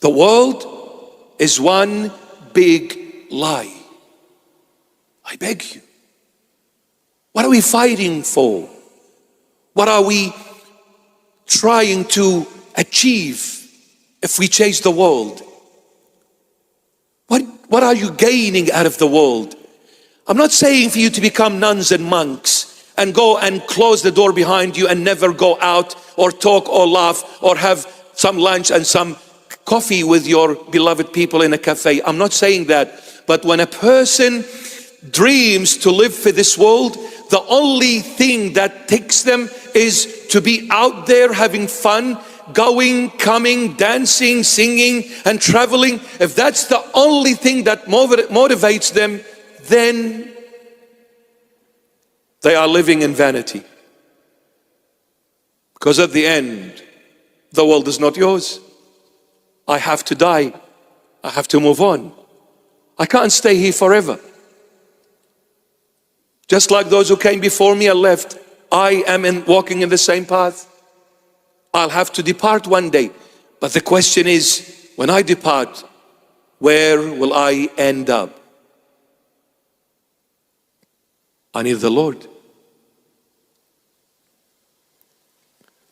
The world is one big lie. I beg you. What are we fighting for? What are we trying to achieve if we chase the world? What are you gaining out of the world? I'm not saying for you to become nuns and monks and go and close the door behind you and never go out or talk or laugh or have some lunch and some coffee with your beloved people in a cafe. I'm not saying that. But when a person dreams to live for this world, the only thing that takes them is to be out there having fun, going, coming, dancing, singing, and traveling. If that's the only thing that motivates them, then they are living in vanity. Because at the end, the world is not yours. I have to die. I have to move on. I can't stay here forever. Just like those who came before me and left, I am walking in the same path. I'll have to depart one day. But the question is, when I depart, where will I end up? I need the Lord.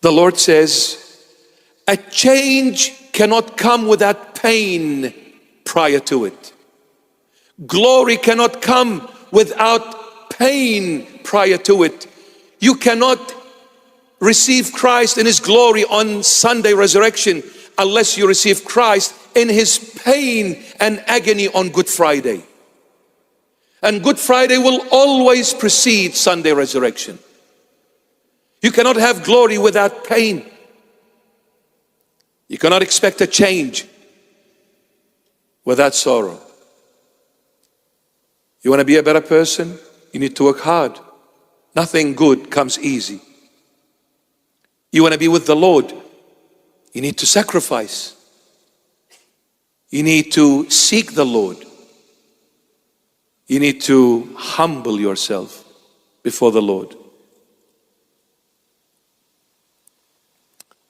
The Lord says, a change cannot come without pain prior to it. Glory cannot come without pain prior to it. You cannot receive Christ in His glory on Sunday resurrection unless you receive Christ in His pain and agony on Good Friday. And Good Friday will always precede Sunday resurrection. You cannot have glory without pain. You cannot expect a change without sorrow. You want to be a better person? You need to work hard. Nothing good comes easy. You want to be with the Lord? You need to sacrifice. You need to seek the Lord. You need to humble yourself before the Lord.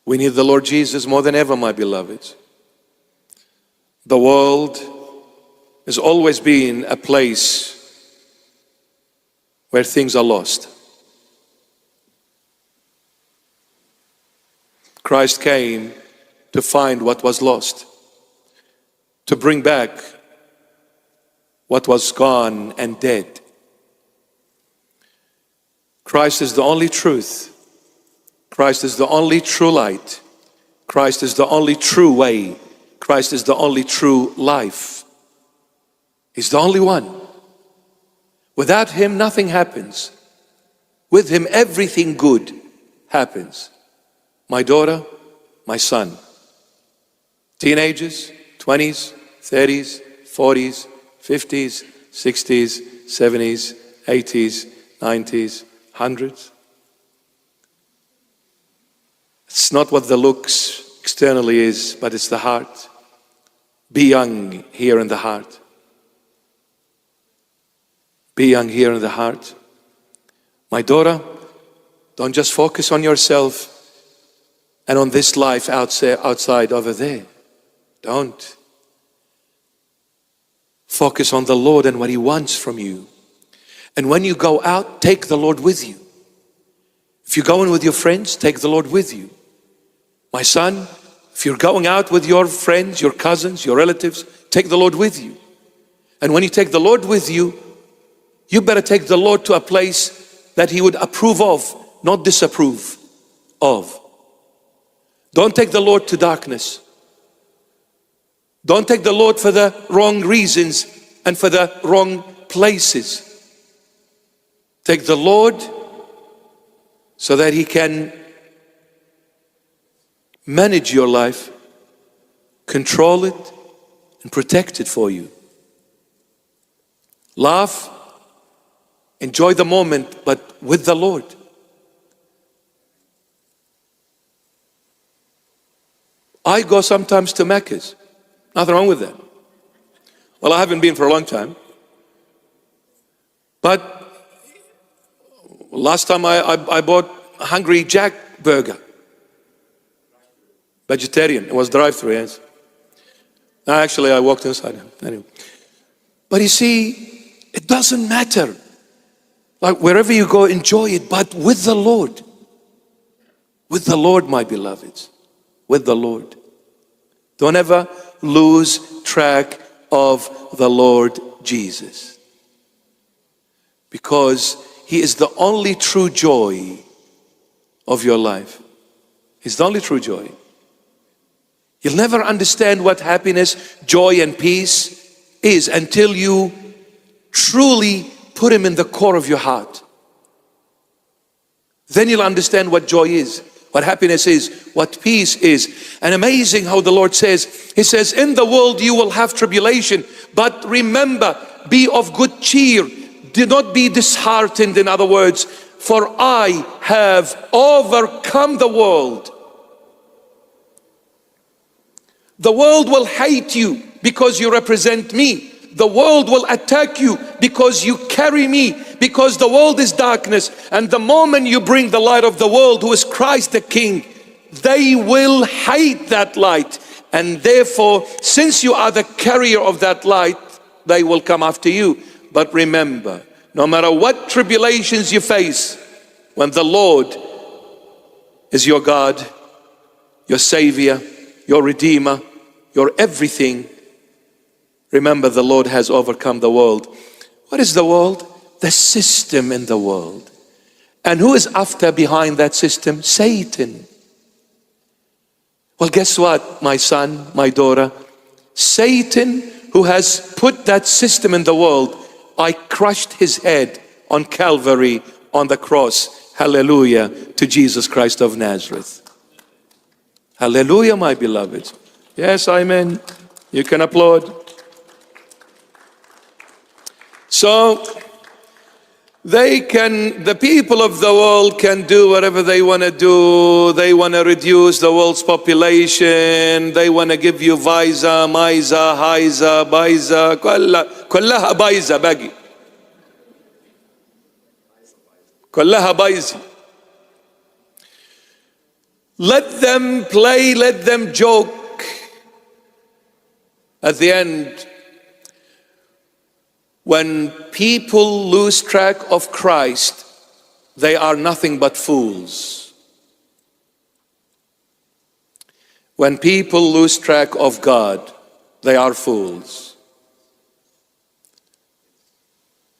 We need the Lord Jesus more than ever, my beloveds. The world has always been a place where things are lost. Christ came to find what was lost, to bring back what was gone and dead. Christ is the only truth. Christ is the only true light. Christ is the only true way. Christ is the only true life. He's the only one. Without Him, nothing happens. With Him, everything good happens. My daughter, my son. Teenagers, 20s, 30s, 40s, 50s, 60s, 70s, 80s, 90s, 100s. It's not what the looks externally is, but it's the heart. Be young here in the heart. Be young here in the heart. My daughter, don't just focus on yourself and on this life outside over there. Don't. Focus on the Lord and what He wants from you. And when you go out, take the Lord with you. If you're going with your friends, take the Lord with you. My son, if you're going out with your friends, your cousins, your relatives, take the Lord with you. And when you take the Lord with you, you better take the Lord to a place that He would approve of, not disapprove of. Don't take the Lord to darkness. Don't take the Lord for the wrong reasons and for the wrong places. Take the Lord so that He can manage your life, control it, and protect it for you. Laugh, enjoy the moment, but with the Lord. I go sometimes to Mecca's. Nothing wrong with that. Well, I haven't been for a long time. But last time I bought a Hungry Jack burger. Vegetarian. It was drive-thru, yes. Actually, I walked inside him. Anyway. But you see, it doesn't matter. Like wherever you go, enjoy it, but with the Lord. With the Lord, my beloveds. With the Lord. Don't ever lose track of the Lord Jesus. Because He is the only true joy of your life. He's the only true joy. You'll never understand what happiness, joy, and peace is until you truly put Him in the core of your heart. Then you'll understand what joy is, what happiness is, what peace is. And amazing how the Lord says, He says, in the world you will have tribulation, but remember, be of good cheer. Do not be disheartened, in other words, for I have overcome the world. The world will hate you because you represent me. The world will attack you because you carry me, because the world is darkness. And the moment you bring the light of the world, who is Christ the King, they will hate that light. And therefore, since you are the carrier of that light, they will come after you. But remember, no matter what tribulations you face, when the Lord is your God, your Savior, your Redeemer, your everything, remember the Lord has overcome the world. What is the world? The system in the world. And who is after behind that system? Satan. Well, guess what, my son, my daughter? Satan, who has put that system in the world, I crushed his head on Calvary on the cross. Hallelujah to Jesus Christ of Nazareth. Hallelujah, my beloved. Yes, amen. You can applaud. So, the people of the world can do whatever they want to do. They want to reduce the world's population. They want to give you visa, maisa, haisa, baisa, كلها بايزة باقي. كلها بايزة. Let them play, let them joke. At the end, when people lose track of Christ, they are nothing but fools. When people lose track of God, they are fools.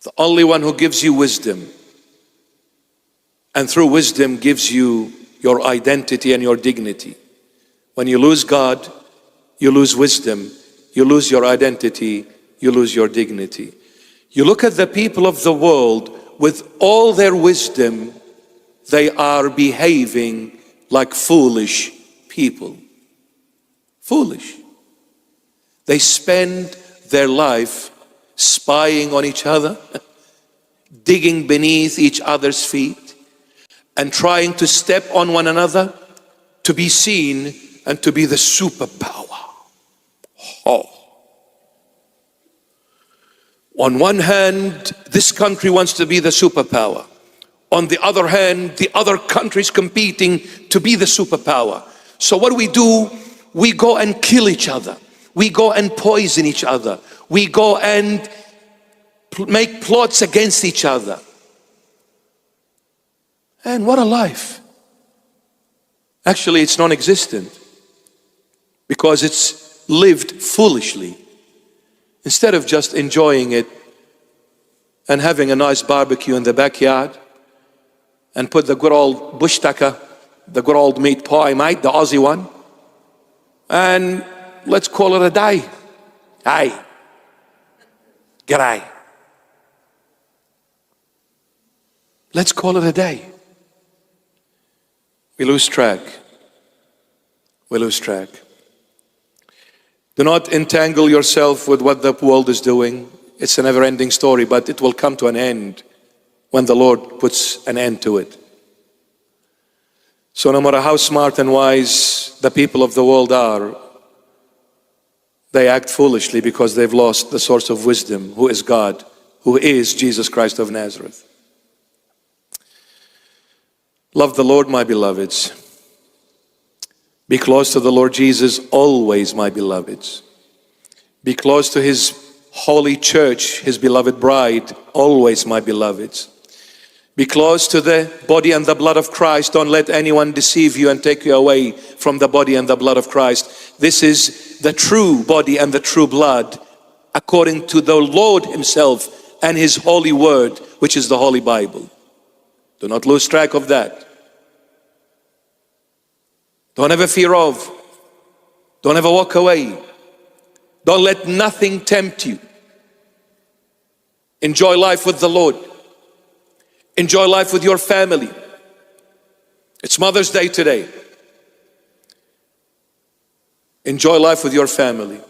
The only one who gives you wisdom, and through wisdom gives you your identity and your dignity. When you lose God, you lose wisdom, you lose your identity, you lose your dignity. You look at the people of the world, with all their wisdom, they are behaving like foolish people. Foolish. They spend their life spying on each other, digging beneath each other's feet, and trying to step on one another to be seen and to be the superpower. Oh. On one hand, this country wants to be the superpower. On the other hand, the other countries competing to be the superpower. So what do? We go and kill each other. We go and poison each other. We go and make plots against each other. And what a life. Actually, it's non-existent because it's lived foolishly. Instead of just enjoying it and having a nice barbecue in the backyard and put the good old bush tucker, the good old meat pie, mate, the Aussie one, and let's call it a day. Hey, g'day. Let's call it a day. We lose track. We lose track. Do not entangle yourself with what the world is doing. It's a never-ending story, but it will come to an end when the Lord puts an end to it. So no matter how smart and wise the people of the world are, they act foolishly because they've lost the source of wisdom, who is God, who is Jesus Christ of Nazareth. Love the Lord, my beloveds. Be close to the Lord Jesus always, my beloveds. Be close to His holy church, His beloved bride, always my beloveds. Be close to the body and the blood of Christ. Don't let anyone deceive you and take you away from the body and the blood of Christ. This is the true body and the true blood, according to the Lord Himself and His holy word, which is the Holy Bible. Do not lose track of that. Don't ever fear of. Don't ever walk away. Don't let nothing tempt you. Enjoy life with the Lord. Enjoy life with your family. It's Mother's Day today. Enjoy life with your family.